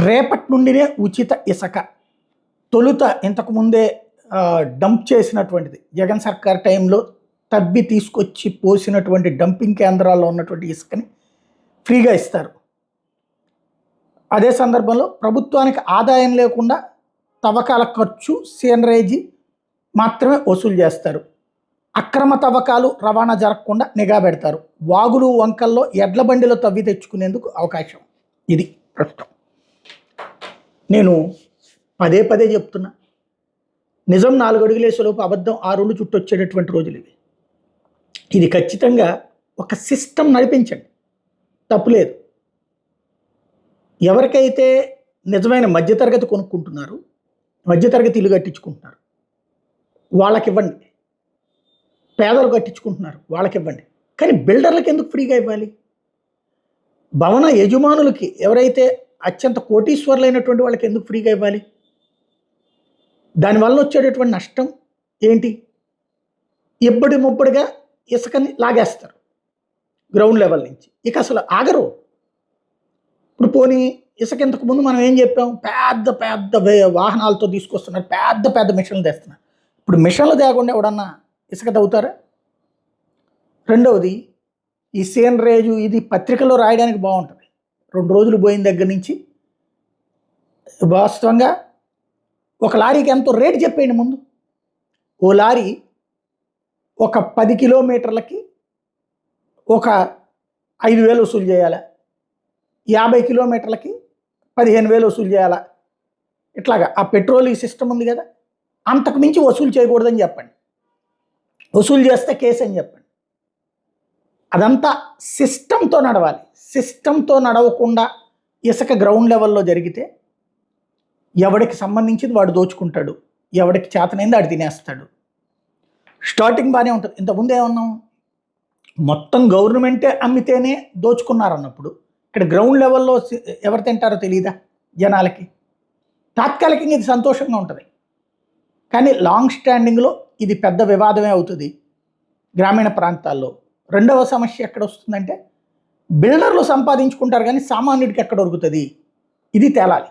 రేపటి నుండినే ఉచిత ఇసుక తొలుత ఇంతకుముందే డంప్ చేసినటువంటిది జగన్ సర్కార్ టైంలో తవ్వి తీసుకొచ్చి పోసినటువంటి డంపింగ్ కేంద్రాల్లో ఉన్నటువంటి ఇసుకని ఫ్రీగా ఇస్తారు. అదే సందర్భంలో ప్రభుత్వానికి ఆదాయం లేకుండా తవ్వకాల ఖర్చు సీనరేజీ మాత్రమే వసూలు చేస్తారు. అక్రమ తవ్వకాలు రవాణా జరగకుండా నిఘా పెడతారు. వాగులు వంకల్లో ఎడ్ల బండిలో తవ్వి తెచ్చుకునేందుకు అవకాశం. ఇది ప్రస్తుతం నేను పదే పదే చెప్తున్నా. నిజం 4 అడుగులేసేలోపు అబద్ధం 6 అడుగులు చుట్టొచ్చేటటువంటి రోజులు ఇవి. ఇది ఖచ్చితంగా ఒక సిస్టమ్ నడిపించండి, తప్పులేదు. ఎవరికైతే నిజమైన మధ్యతరగతి కొనుక్కుంటున్నారు, మధ్యతరగతి ఇల్లు కట్టించుకుంటున్నారు, వాళ్ళకి ఇవ్వండి. పేదలు కట్టించుకుంటున్నారు, వాళ్ళకి ఇవ్వండి. కానీ బిల్డర్లకు ఎందుకు ఫ్రీగా ఇవ్వాలి? భవన యజమానులకి, ఎవరైతే అత్యంత కోటీశ్వర్లైనటువంటి వాళ్ళకి ఎందుకు ఫ్రీగా ఇవ్వాలి? దానివల్ల వచ్చేటటువంటి నష్టం ఏంటి? ఇబ్బడి ముబ్బడిగా ఇసుకని లాగేస్తారు గ్రౌండ్ లెవెల్ నుంచి, ఇక అసలు ఆగరు. ఇప్పుడు పోనీ ఇసుక ఇంతకు ముందు మనం ఏం చెప్పాం? పెద్ద పెద్ద వాహనాలతో తీసుకొస్తున్నారు, పెద్ద పెద్ద మిషన్లు తెస్తున్నారు. ఇప్పుడు మిషన్లు తేకుండా ఎవడన్నా ఇసుక తవ్వుతారా? రెండవది, ఈ సీనరేజు ఇది పత్రికలో రాయడానికి బాగుంటుంది. 2 రోజులు పోయిన దగ్గర నుంచి వాస్తవంగా ఒక లారీకి ఎంతో రేటు చెప్పేయండి ముందు. ఓ లారీ ఒక 10 కిలోమీటర్లకి ఒక 5,000 వసూలు చేయాలా, 50 కిలోమీటర్లకి 15,000 వసూలు చేయాలా? ఇట్లాగా ఆ పెట్రోల్ ఈ సిస్టమ్ ఉంది కదా, అంతకు మించి వసూలు చేయకూడదని చెప్పండి. వసూలు చేస్తే కేసు అని చెప్పండి. అదంతా సిస్టంతో నడవాలి. సిస్టంతో నడవకుండా ఇసుక గ్రౌండ్ లెవెల్లో జరిగితే ఎవడికి సంబంధించింది వాడు దోచుకుంటాడు, ఎవడికి చేతనైంది ఆడు తినేస్తాడు. స్టార్టింగ్ బాగానే ఉంటుంది. ఇంతకుముందు ఏమన్నాం? మొత్తం గవర్నమెంటే అమ్మితేనే దోచుకున్నారన్నప్పుడు ఇక్కడ గ్రౌండ్ లెవెల్లో ఎవరు తింటారో తెలియదా జనాలకి? తాత్కాలికంగా ఇది సంతోషంగా ఉంటుంది, కానీ లాంగ్ స్టాండింగ్లో ఇది పెద్ద వివాదమే అవుతుంది గ్రామీణ ప్రాంతాల్లో. రెండవ సమస్య ఎక్కడ వస్తుందంటే, బిల్డర్లు సంపాదించుకుంటారు కానీ సామాన్యుడికి ఎక్కడ దొరుకుతుంది? ఇది తేలాలి.